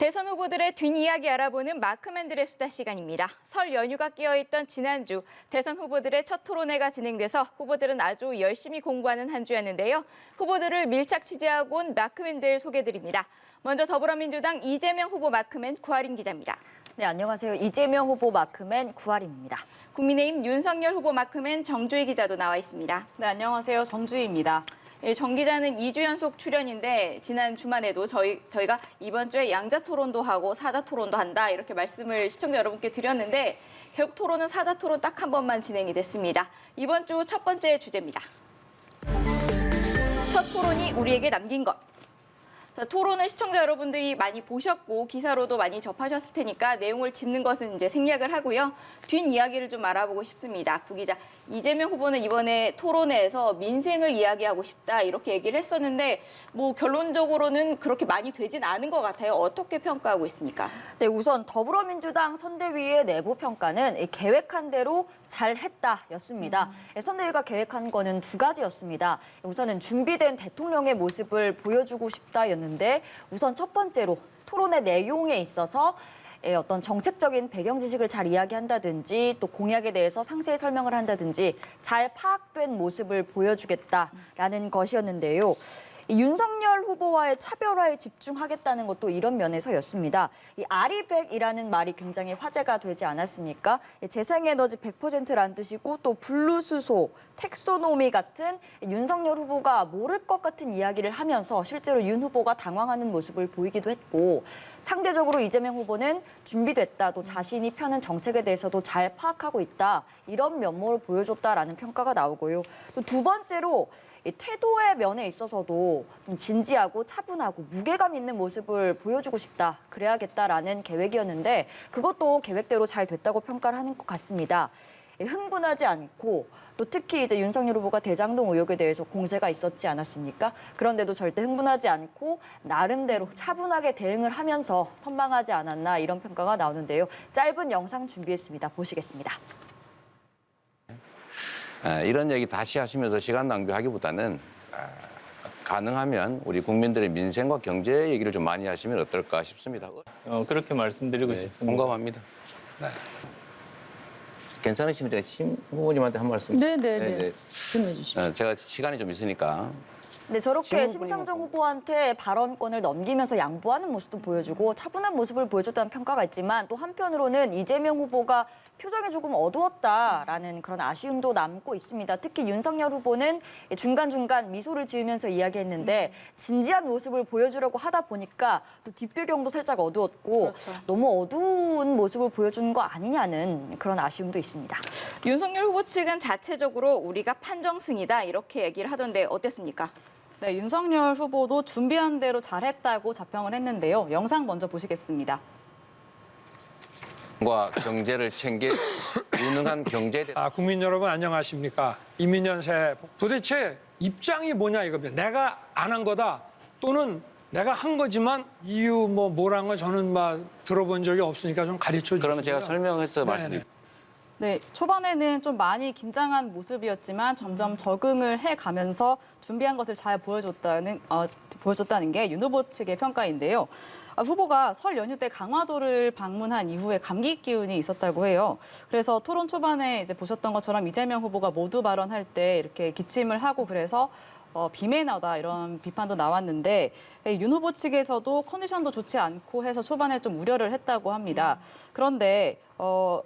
대선 후보들의 뒷이야기 알아보는 마크맨들의 수다 시간입니다. 설 연휴가 끼어있던 지난주 대선 후보들의 첫 토론회가 진행돼서 후보들은 아주 열심히 공부하는 한 주였는데요. 후보들을 밀착 취재하고 온 마크맨들 소개드립니다. 먼저 더불어민주당 이재명 후보 마크맨 구하린 기자입니다. 네, 안녕하세요. 이재명 후보 마크맨 구하린입니다. 국민의힘 윤석열 후보 마크맨 정주희 기자도 나와 있습니다. 네, 안녕하세요. 정주희입니다. 정 기자는 2주 연속 출연인데 지난 주말에도 저희가 이번 주에 양자 토론도 하고 사자 토론도 한다 이렇게 말씀을 시청자 여러분께 드렸는데 결국 토론은 사자 토론 딱 한 번만 진행이 됐습니다. 이번 주 첫 번째 주제입니다. 첫 토론이 우리에게 남긴 것. 자, 토론은 시청자 여러분들이 많이 보셨고 기사로도 많이 접하셨을 테니까 내용을 짚는 것은 이제 생략을 하고요. 뒷이야기를 좀 알아보고 싶습니다. 구 기자, 이재명 후보는 이번에 토론회에서 민생을 이야기하고 싶다 이렇게 얘기를 했었는데 뭐 결론적으로는 그렇게 많이 되진 않은 것 같아요. 어떻게 평가하고 있습니까? 네, 우선 더불어민주당 선대위의 내부 평가는 계획한 대로 잘했다였습니다. 선대위가 계획한 거는 두 가지였습니다. 우선은 준비된 대통령의 모습을 보여주고 싶다였는데 우선 첫 번째로 토론의 내용에 있어서 어떤 정책적인 배경 지식을 잘 이야기한다든지 또 공약에 대해서 상세히 설명을 한다든지 잘 파악된 모습을 보여주겠다라는 것이었는데요. 윤석열 후보와의 차별화에 집중하겠다는 것도 이런 면에서였습니다. 이 아리백이라는 말이 굉장히 화제가 되지 않았습니까? 재생에너지 100%란 뜻이고 또 분류수소, 텍소노미 같은 윤석열 후보가 모를 것 같은 이야기를 하면서 실제로 윤 후보가 당황하는 모습을 보이기도 했고 상대적으로 이재명 후보는 준비됐다, 또 자신이 펴는 정책에 대해서도 잘 파악하고 있다 이런 면모를 보여줬다라는 평가가 나오고요. 또 두 번째로 이 태도의 면에 있어서도 좀 진지하고 차분하고 무게감 있는 모습을 보여주고 싶다, 그래야겠다라는 계획이었는데 그것도 계획대로 잘 됐다고 평가를 하는 것 같습니다. 흥분하지 않고 또 특히 이제 윤석열 후보가 대장동 의혹에 대해서 공세가 있었지 않았습니까? 그런데도 절대 흥분하지 않고 나름대로 차분하게 대응을 하면서 선방하지 않았나 이런 평가가 나오는데요. 짧은 영상 준비했습니다. 보시겠습니다. 이런 얘기 다시 하시면서 시간 낭비하기보다는 가능하면 우리 국민들의 민생과 경제 얘기를 좀 많이 하시면 어떨까 싶습니다. 그렇게 말씀드리고 네, 싶습니다. 공감합니다. 네. 괜찮으시면 제가 심 후보님한테 한 말씀. 네네네. 질문해 주십시오. 제가 시간이 좀 있으니까. 네, 저렇게 심상정 후보한테 발언권을 넘기면서 양보하는 모습도 보여주고 차분한 모습을 보여줬다는 평가가 있지만 또 한편으로는 이재명 후보가 표정이 조금 어두웠다라는 그런 아쉬움도 남고 있습니다. 특히 윤석열 후보는 중간중간 미소를 지으면서 이야기했는데 진지한 모습을 보여주려고 하다 보니까 또 뒷배경도 살짝 어두웠고 그렇죠. 너무 어두운 모습을 보여주는 거 아니냐는 그런 아쉬움도 있습니다. 윤석열 후보 측은 자체적으로 우리가 판정승이다 이렇게 얘기를 하던데 어땠습니까? 네, 윤석열 후보도 준비한 대로 잘했다고 자평을 했는데요. 영상 먼저 보시겠습니다. 과 경제를 챙길 유능한 경제에 대한 국민 여러분 안녕하십니까? 이민연세. 도대체 입장이 뭐냐 이겁니다. 내가 안 한 거다 또는 내가 한 거지만 이유 뭐란 거 저는 들어본 적이 없으니까 좀 가르쳐 주시고요. 그러면 제가 설명해서 말씀드릴게요. 네, 초반에는 좀 많이 긴장한 모습이었지만 점점 적응을 해가면서 준비한 것을 잘 보여줬다는 게 윤 후보 측의 평가인데요. 후보가 설 연휴 때 강화도를 방문한 이후에 감기 기운이 있었다고 해요. 그래서 토론 초반에 이제 보셨던 것처럼 이재명 후보가 모두 발언할 때 이렇게 기침을 하고 그래서 비매에 나오다 이런 비판도 나왔는데 윤 후보 측에서도 컨디션도 좋지 않고 해서 초반에 좀 우려를 했다고 합니다. 그런데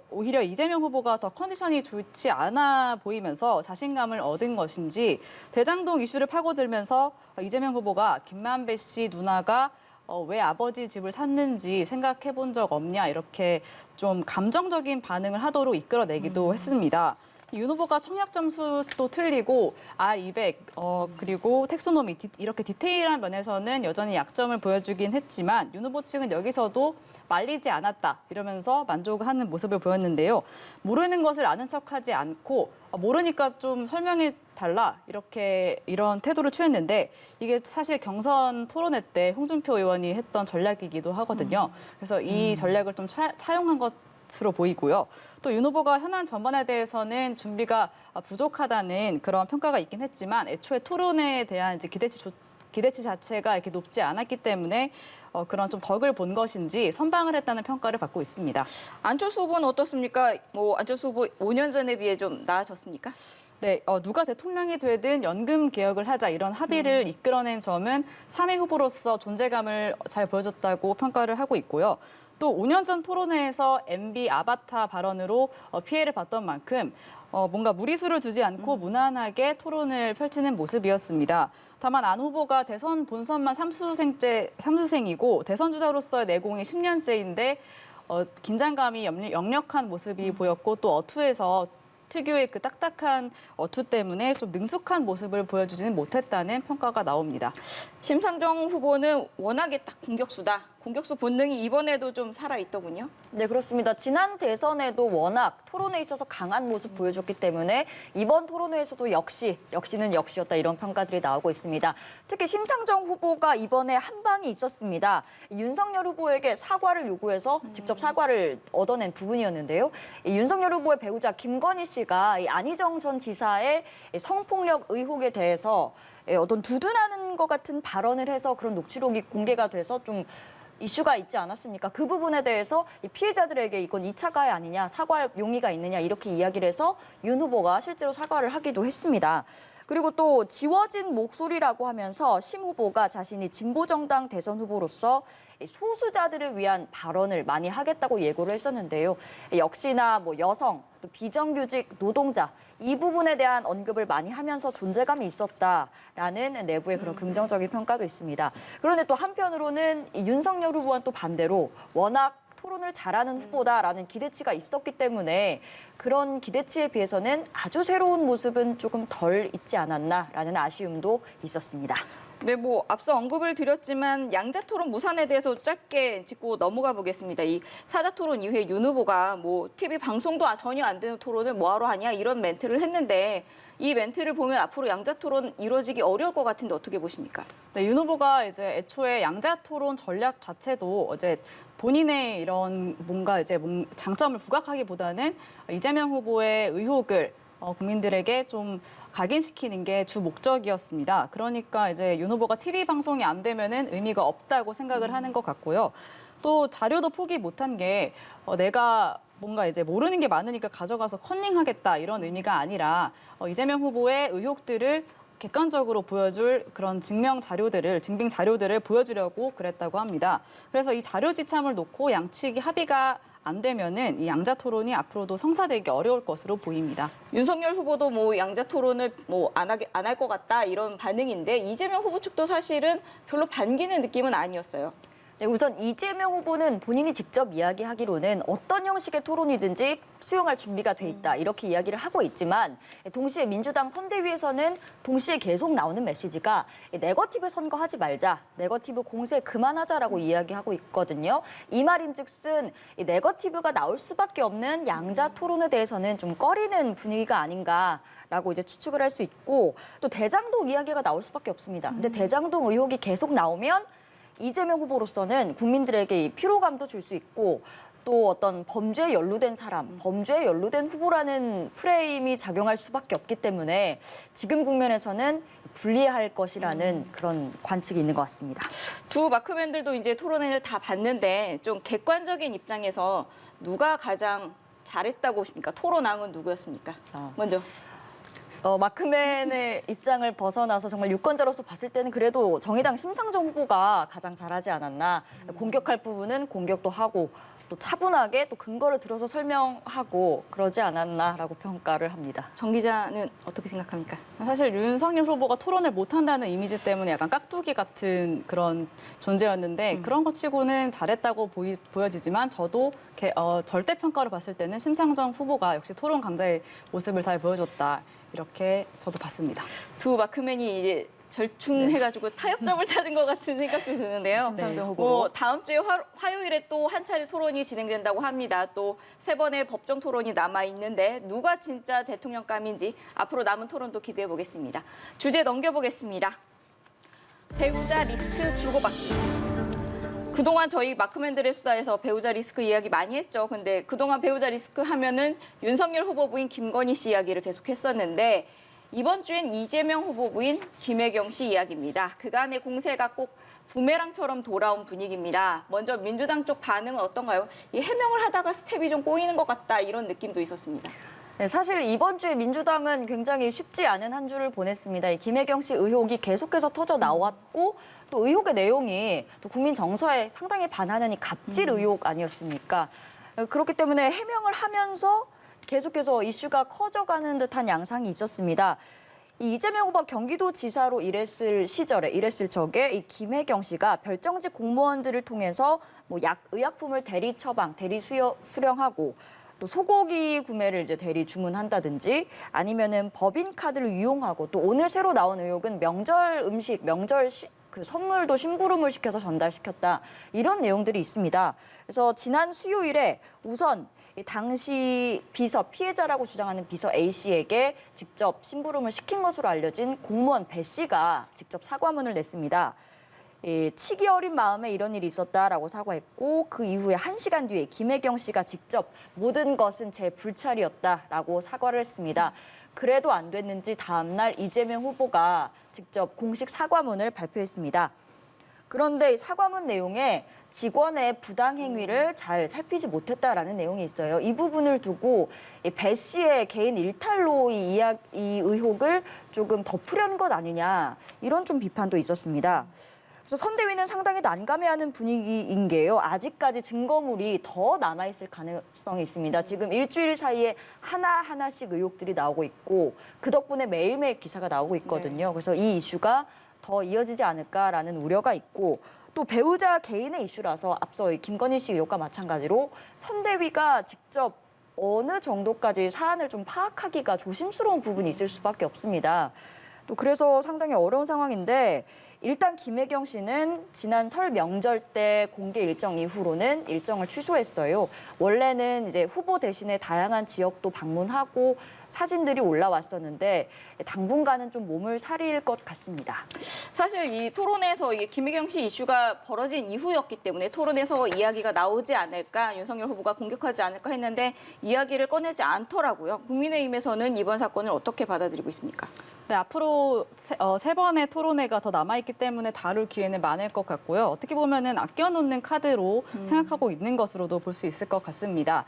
오히려 이재명 후보가 더 컨디션이 좋지 않아 보이면서 자신감을 얻은 것인지 대장동 이슈를 파고들면서 이재명 후보가 김만배 씨 누나가 왜 아버지 집을 샀는지 생각해 본 적 없냐 이렇게 좀 감정적인 반응을 하도록 이끌어내기도 했습니다. 윤 후보가 청약 점수도 틀리고 R200 그리고 텍소노미 이렇게 디테일한 면에서는 여전히 약점을 보여주긴 했지만 윤 후보 측은 여기서도 말리지 않았다 이러면서 만족하는 모습을 보였는데요. 모르는 것을 아는 척하지 않고 모르니까 좀 설명해 달라 이런 태도를 취했는데 이게 사실 경선 토론회 때 홍준표 의원이 했던 전략이기도 하거든요. 그래서 이 전략을 좀 차용한 것으로 보이고요. 또 윤 후보가 현안 전반에 대해서는 준비가 부족하다는 그런 평가가 있긴 했지만 애초에 토론회에 대한 이제 기대치 자체가 이렇게 높지 않았기 때문에 그런 좀 덕을 본 것인지 선방을 했다는 평가를 받고 있습니다. 안철수 후보는 어떻습니까? 뭐 안철수 후보 5년 전에 비해 좀 나아졌습니까? 네, 누가 대통령이 되든 연금 개혁을 하자 이런 합의를 이끌어낸 점은 3위 후보로서 존재감을 잘 보여줬다고 평가를 하고 있고요. 또 5년 전 토론회에서 MB 아바타 발언으로 피해를 봤던 만큼 뭔가 무리수를 두지 않고 무난하게 토론을 펼치는 모습이었습니다. 다만 안 후보가 대선 본선만 삼수생이고 대선 주자로서의 내공이 10년째인데 긴장감이 역력한 모습이 보였고 또 어투에서 특유의 그 딱딱한 어투 때문에 좀 능숙한 모습을 보여주지는 못했다는 평가가 나옵니다. 심상정 후보는 워낙에 딱 공격수다. 공격수 본능이 이번에도 좀 살아있더군요. 네, 그렇습니다. 지난 대선에도 워낙 토론에 있어서 강한 모습 보여줬기 때문에 이번 토론회에서도 역시는 역시였다 이런 평가들이 나오고 있습니다. 특히 심상정 후보가 이번에 한 방이 있었습니다. 윤석열 후보에게 사과를 요구해서 직접 사과를 얻어낸 부분이었는데요. 이 윤석열 후보의 배우자 김건희 씨가 이 안희정 전 지사의 성폭력 의혹에 대해서 어떤 두둔하는 것 같은 발언을 해서 그런 녹취록이 공개가 돼서 좀 이슈가 있지 않았습니까? 그 부분에 대해서 이 피해자들에게 이건 2차 가해 아니냐, 사과할 용의가 있느냐 이렇게 이야기를 해서 윤 후보가 실제로 사과를 하기도 했습니다. 그리고 또 지워진 목소리라고 하면서 심 후보가 자신이 진보정당 대선 후보로서 소수자들을 위한 발언을 많이 하겠다고 예고를 했었는데요. 역시나 뭐 여성, 또 비정규직 노동자 이 부분에 대한 언급을 많이 하면서 존재감이 있었다라는 내부의 그런 긍정적인 평가도 있습니다. 그런데 또 한편으로는 윤석열 후보와는 또 반대로 워낙 토론을 잘하는 후보다라는 기대치가 있었기 때문에 그런 기대치에 비해서는 아주 새로운 모습은 조금 덜 있지 않았나라는 아쉬움도 있었습니다. 네, 뭐 앞서 언급을 드렸지만 양자 토론 무산에 대해서 짧게 짚고 넘어가 보겠습니다. 이 사자 토론 이후에 윤 후보가 뭐 TV 방송도 전혀 안 되는 토론을 뭐하러 하냐 이런 멘트를 했는데 이 멘트를 보면 앞으로 양자 토론 이루어지기 어려울 것 같은데 어떻게 보십니까? 네, 윤 후보가 이제 애초에 양자 토론 전략 자체도 본인의 이런 뭔가 장점을 부각하기보다는 이재명 후보의 의혹을 국민들에게 좀 각인시키는 게 주 목적이었습니다. 그러니까 이제 윤 후보가 TV 방송이 안 되면은 의미가 없다고 생각을 하는 것 같고요. 또 자료도 포기 못한 게 내가 뭔가 모르는 게 많으니까 가져가서 컨닝하겠다 이런 의미가 아니라 이재명 후보의 의혹들을 객관적으로 보여줄 그런 증빙 자료들을 보여주려고 그랬다고 합니다. 그래서 이 자료 지참을 놓고 양측이 합의가 안 되면은 이 양자 토론이 앞으로도 성사되기 어려울 것으로 보입니다. 윤석열 후보도 뭐 양자 토론을 뭐 안 할 것 같다 이런 반응인데 이재명 후보 측도 사실은 별로 반기는 느낌은 아니었어요. 네, 우선 이재명 후보는 본인이 직접 이야기하기로는 어떤 형식의 토론이든지 수용할 준비가 돼 있다 이렇게 이야기를 하고 있지만 동시에 민주당 선대위에서는 동시에 계속 나오는 메시지가 네거티브 선거하지 말자, 네거티브 공세 그만하자라고 이야기하고 있거든요. 이 말인즉슨 네거티브가 나올 수밖에 없는 양자 토론에 대해서는 좀 꺼리는 분위기가 아닌가라고 추측을 할 수 있고 또 대장동 이야기가 나올 수밖에 없습니다. 근데 대장동 의혹이 계속 나오면 이재명 후보로서는 국민들에게 이 피로감도 줄 수 있고 또 어떤 범죄에 연루된 사람, 범죄에 연루된 후보라는 프레임이 작용할 수밖에 없기 때문에 지금 국면에서는 불리할 것이라는 그런 관측이 있는 것 같습니다. 두 마크맨들도 이제 토론회를 다 봤는데 좀 객관적인 입장에서 누가 가장 잘했다고 보십니까? 토론왕은 누구였습니까? 먼저. 마크맨의 입장을 벗어나서 정말 유권자로서 봤을 때는 그래도 정의당 심상정 후보가 가장 잘하지 않았나. 공격할 부분은 공격도 하고 또 차분하게 또 근거를 들어서 설명하고 그러지 않았나라고 평가를 합니다. 정 기자는 어떻게 생각합니까? 사실 윤석열 후보가 토론을 못한다는 이미지 때문에 약간 깍두기 같은 그런 존재였는데 그런 것 치고는 잘했다고 보여지지만 저도 절대평가로 봤을 때는 심상정 후보가 역시 토론 강자의 모습을 잘 보여줬다. 이렇게 저도 봤습니다. 두 마크맨이 이제 절충해가지고 타협점을 찾은 것 같은 생각도 드는데요. 심상정 후보. 뭐 다음 주에 화요일에 또 한 차례 토론이 진행된다고 합니다. 또 3번의 법정 토론이 남아 있는데 누가 진짜 대통령감인지 앞으로 남은 토론도 기대해 보겠습니다. 주제 넘겨보겠습니다. 배우자 리스크 주고받기. 그동안 저희 마크맨들의 수다에서 배우자 리스크 이야기 많이 했죠. 근데 그동안 배우자 리스크 하면은 윤석열 후보 부인 김건희 씨 이야기를 계속 했었는데 이번 주엔 이재명 후보 부인 김혜경 씨 이야기입니다. 그간의 공세가 꼭 부메랑처럼 돌아온 분위기입니다. 먼저 민주당 쪽 반응은 어떤가요? 이 해명을 하다가 스텝이 좀 꼬이는 것 같다 이런 느낌도 있었습니다. 네, 사실 이번 주에 민주당은 굉장히 쉽지 않은 한 주를 보냈습니다. 이 김혜경 씨 의혹이 계속해서 터져 나왔고 또 의혹의 내용이 또 국민 정서에 상당히 반하는 이 갑질 의혹 아니었습니까? 그렇기 때문에 해명을 하면서 계속해서 이슈가 커져가는 듯한 양상이 있었습니다. 이 이재명 후보 경기도지사로 일했을 적에 이 김혜경 씨가 별정직 공무원들을 통해서 뭐 의약품을 대리 처방, 대리 수령하고 또 소고기 구매를 이제 대리 주문한다든지 아니면은 법인 카드를 이용하고 또 오늘 새로 나온 의혹은 명절 음식, 그 선물도 심부름을 시켜서 전달시켰다 이런 내용들이 있습니다. 그래서 지난 수요일에 우선 당시 피해자라고 주장하는 비서 A 씨에게 직접 심부름을 시킨 것으로 알려진 공무원 배 씨가 직접 사과문을 냈습니다. 치기 어린 마음에 이런 일이 있었다라고 사과했고 그 이후에 1시간 뒤에 김혜경 씨가 직접 모든 것은 제 불찰이었다라고 사과를 했습니다. 그래도 안 됐는지 다음 날 이재명 후보가 직접 공식 사과문을 발표했습니다. 그런데 이 사과문 내용에 직원의 부당 행위를 잘 살피지 못했다라는 내용이 있어요. 이 부분을 두고 배 씨의 개인 일탈로 이 의혹을 조금 덮으려는 것 아니냐 이런 좀 비판도 있었습니다. 그래서 선대위는 상당히 난감해하는 분위기인 게요. 아직까지 증거물이 더 남아있을 가능성이 있습니다. 지금 일주일 사이에 하나하나씩 의혹들이 나오고 있고 그 덕분에 매일매일 기사가 나오고 있거든요. 그래서 이 이슈가 더 이어지지 않을까라는 우려가 있고 또 배우자 개인의 이슈라서 앞서 김건희 씨 의혹과 마찬가지로 선대위가 직접 어느 정도까지 사안을 좀 파악하기가 조심스러운 부분이 있을 수밖에 없습니다. 또 그래서 상당히 어려운 상황인데 일단 김혜경 씨는 지난 설 명절 때 공개 일정 이후로는 일정을 취소했어요. 원래는 이제 후보 대신에 다양한 지역도 방문하고 사진들이 올라왔었는데 당분간은 좀 몸을 사릴 것 같습니다. 사실 이 토론에서 이게 김혜경 씨 이슈가 벌어진 이후였기 때문에 토론에서 이야기가 나오지 않을까, 윤석열 후보가 공격하지 않을까 했는데 이야기를 꺼내지 않더라고요. 국민의힘에서는 이번 사건을 어떻게 받아들이고 있습니까? 네, 앞으로 세 번의 토론회가 더 남아있기 때문에 다룰 기회는 많을 것 같고요. 어떻게 보면은 아껴놓는 카드로 생각하고 있는 것으로도 볼 수 있을 것 같습니다.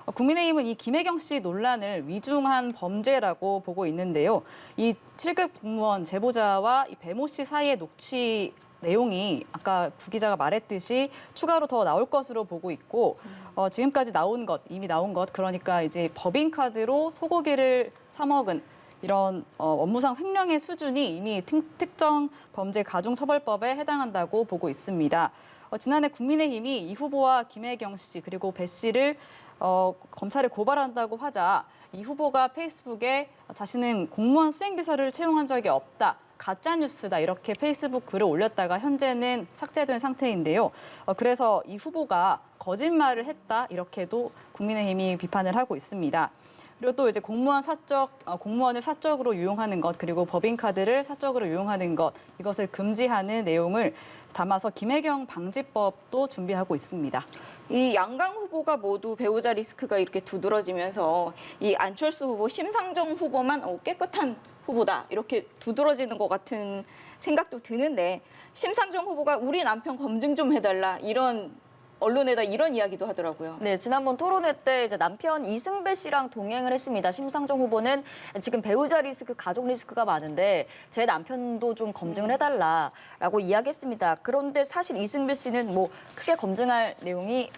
국민의힘은 이 김혜경 씨 논란을 위중한 범죄라고 보고 있는데요. 이 7급 공무원 제보자와 이 배모 씨 사이의 녹취 내용이 아까 구 기자가 말했듯이 추가로 더 나올 것으로 보고 있고 지금까지 이미 나온 것, 그러니까 이제 법인카드로 소고기를 사 먹은 이런 업무상 횡령의 수준이 이미 특정 범죄 가중처벌법에 해당한다고 보고 있습니다. 지난해 국민의힘이 이 후보와 김혜경 씨 그리고 배 씨를 검찰에 고발한다고 하자 이 후보가 페이스북에 자신은 공무원 수행비서를 채용한 적이 없다. 가짜뉴스다 이렇게 페이스북 글을 올렸다가 현재는 삭제된 상태인데요. 그래서 이 후보가 거짓말을 했다 이렇게도 국민의힘이 비판을 하고 있습니다. 그리고 또 이제 공무원을 사적으로 유용하는 것 그리고 법인카드를 사적으로 유용하는 것 이것을 금지하는 내용을 담아서 김혜경 방지법도 준비하고 있습니다. 이 양강 후보가 모두 배우자 리스크가 이렇게 두드러지면서 이 안철수 후보, 심상정 후보만 깨끗한 후보다 이렇게 두드러지는 것 같은 생각도 드는데 심상정 후보가 우리 남편 검증 좀 해달라 이런 언론에다 이런 이야기도 하더라고요. 네, 지난번 토론회 때 이제 남편 이승배 씨랑 동행을 했습니다. 심상정 후보는 지금 배우자 리스크, 가족 리스크가 많은데 제 남편도 좀 검증을 해달라라고 이야기했습니다. 그런데 사실 이승배 씨는 뭐 크게 검증할 내용이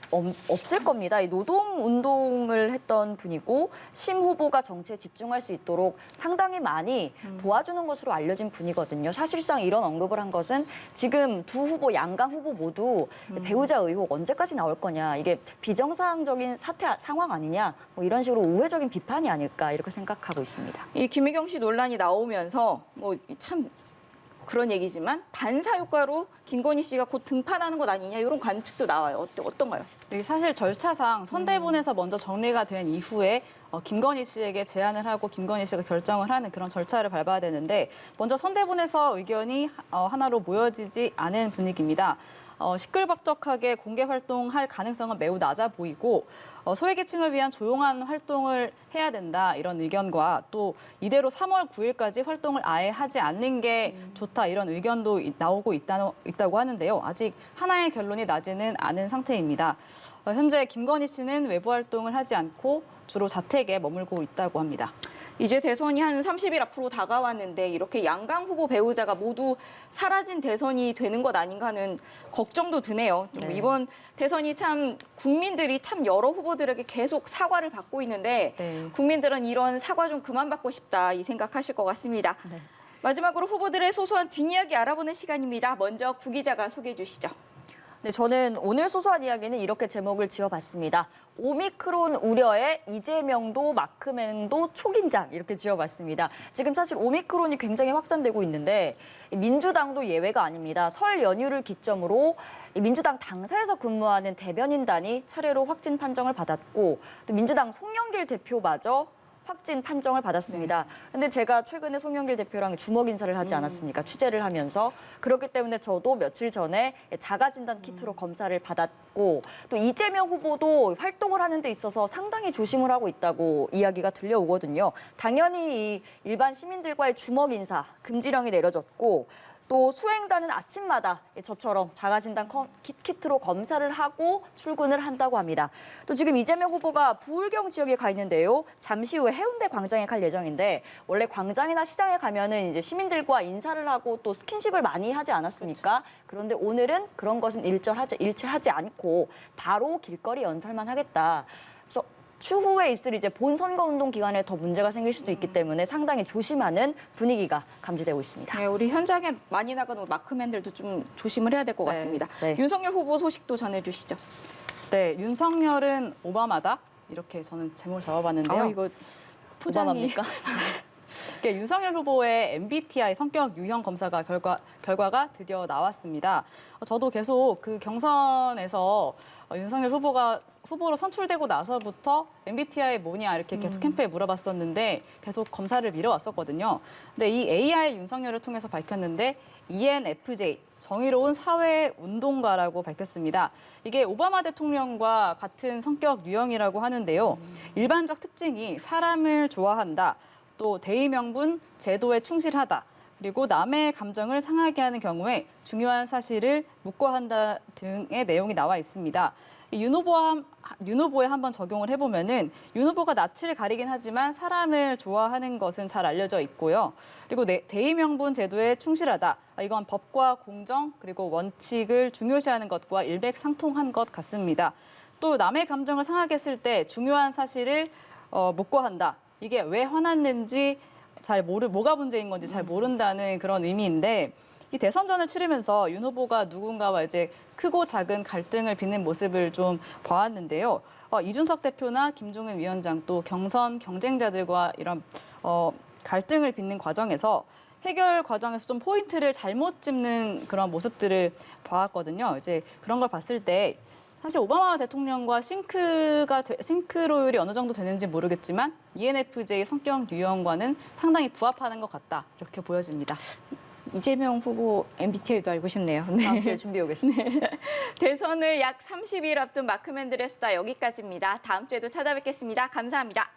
없을 겁니다. 이 노동 운동을 했던 분이고 심 후보가 정치에 집중할 수 있도록 상당히 많이 도와주는 것으로 알려진 분이거든요. 사실상 이런 언급을 한 것은 지금 두 후보, 양강 후보 모두 배우자 의혹 언제까지 나올 거냐, 이게 비정상적인 상황 아니냐, 뭐 이런 식으로 우회적인 비판이 아닐까 이렇게 생각하고 있습니다. 이 김혜경 씨 논란이 나오면서 뭐 참 그런 얘기지만 반사 효과로 김건희 씨가 곧 등판하는 것 아니냐 이런 관측도 나와요. 어떤가요? 네, 사실 절차상 선대본에서 먼저 정리가 된 이후에 김건희 씨에게 제안을 하고 김건희 씨가 결정을 하는 그런 절차를 밟아야 되는데 먼저 선대본에서 의견이 하나로 모여지지 않은 분위기입니다. 시끌벅적하게 공개 활동할 가능성은 매우 낮아 보이고 소외계층을 위한 조용한 활동을 해야 된다 이런 의견과 또 이대로 3월 9일까지 활동을 아예 하지 않는 게 좋다 이런 의견도 나오고 있다고 하는데요. 아직 하나의 결론이 나지는 않은 상태입니다. 현재 김건희 씨는 외부 활동을 하지 않고 주로 자택에 머물고 있다고 합니다. 이제 대선이 한 30일 앞으로 다가왔는데 이렇게 양강 후보 배우자가 모두 사라진 대선이 되는 것 아닌가 하는 걱정도 드네요. 좀 네. 이번 대선이 참 국민들이 참 여러 후보들에게 계속 사과를 받고 있는데 네. 국민들은 이런 사과 좀 그만 받고 싶다 이 생각하실 것 같습니다. 네. 마지막으로 후보들의 소소한 뒷이야기 알아보는 시간입니다. 먼저 구 기자가 소개해 주시죠. 네, 저는 오늘 소소한 이야기는 이렇게 제목을 지어봤습니다. 오미크론 우려에 이재명도 마크맨도 초긴장 이렇게 지어봤습니다. 지금 사실 오미크론이 굉장히 확산되고 있는데 민주당도 예외가 아닙니다. 설 연휴를 기점으로 민주당 당사에서 근무하는 대변인단이 차례로 확진 판정을 받았고 또 민주당 송영길 대표마저 확진 판정을 받았습니다. 근데 제가 최근에 송영길 대표랑 주먹 인사를 하지 않았습니까? 취재를 하면서. 그렇기 때문에 저도 며칠 전에 자가진단 키트로 검사를 받았고 또 이재명 후보도 활동을 하는 데 있어서 상당히 조심을 하고 있다고 이야기가 들려오거든요. 당연히 이 일반 시민들과의 주먹 인사 금지령이 내려졌고 또 수행단은 아침마다 저처럼 자가진단 키트로 검사를 하고 출근을 한다고 합니다. 또 지금 이재명 후보가 부울경 지역에 가 있는데요. 잠시 후에 해운대 광장에 갈 예정인데 원래 광장이나 시장에 가면은 이제 시민들과 인사를 하고 또 스킨십을 많이 하지 않았습니까? 그런데 오늘은 그런 것은 일체하지 않고 바로 길거리 연설만 하겠다. 그래서 추후에 있을 이제 본 선거운동 기간에 더 문제가 생길 수도 있기 때문에 상당히 조심하는 분위기가 감지되고 있습니다. 네, 우리 현장에 많이 나가는 마크맨들도 좀 조심을 해야 될 것 네. 같습니다. 네. 윤석열 후보 소식도 전해주시죠. 네, 윤석열은 오바마다 이렇게 저는 제목을 잡아봤는데요. 이거 포장이 오바마입니까? 이게 윤석열 후보의 MBTI 성격 유형 검사가 결과가 드디어 나왔습니다. 저도 계속 그 경선에서 윤석열 후보가 후보로 선출되고 나서부터 MBTI 뭐냐 이렇게 계속 캠프에 물어봤었는데 계속 검사를 미뤄왔었거든요. 근데 이 AI 윤석열을 통해서 밝혔는데 ENFJ, 정의로운 사회 운동가라고 밝혔습니다. 이게 오바마 대통령과 같은 성격 유형이라고 하는데요. 일반적 특징이 사람을 좋아한다. 또 대의명분, 제도에 충실하다. 그리고 남의 감정을 상하게 하는 경우에 중요한 사실을 묵과한다 등의 내용이 나와 있습니다. 윤 후보에 한번 적용을 해보면은 윤 후보가 낯을 가리긴 하지만 사람을 좋아하는 것은 잘 알려져 있고요. 그리고 대의명분 제도에 충실하다. 이건 법과 공정 그리고 원칙을 중요시하는 것과 일맥상통한 것 같습니다. 또 남의 감정을 상하게 했을 때 중요한 사실을 묵과한다. 이게 왜 화났는지 뭐가 문제인 건지 잘 모른다는 그런 의미인데 이 대선전을 치르면서 윤 후보가 누군가와 이제 크고 작은 갈등을 빚는 모습을 좀 보았는데요. 이준석 대표나 김종인 위원장 또 경선 경쟁자들과 이런 갈등을 빚는 과정에서 해결 과정에서 좀 포인트를 잘못 짚는 그런 모습들을 보았거든요. 이제 그런 걸 봤을 때 사실 오바마 대통령과 싱크로율이 어느 정도 되는지 모르겠지만 ENFJ 성격 유형과는 상당히 부합하는 것 같다. 이렇게 보여집니다. 이재명 후보 MBTI도 알고 싶네요. 네. 다음 주에 준비해 오겠습니다. 대선을 약 30일 앞둔 마크맨들의 수다 여기까지입니다. 다음 주에도 찾아뵙겠습니다. 감사합니다.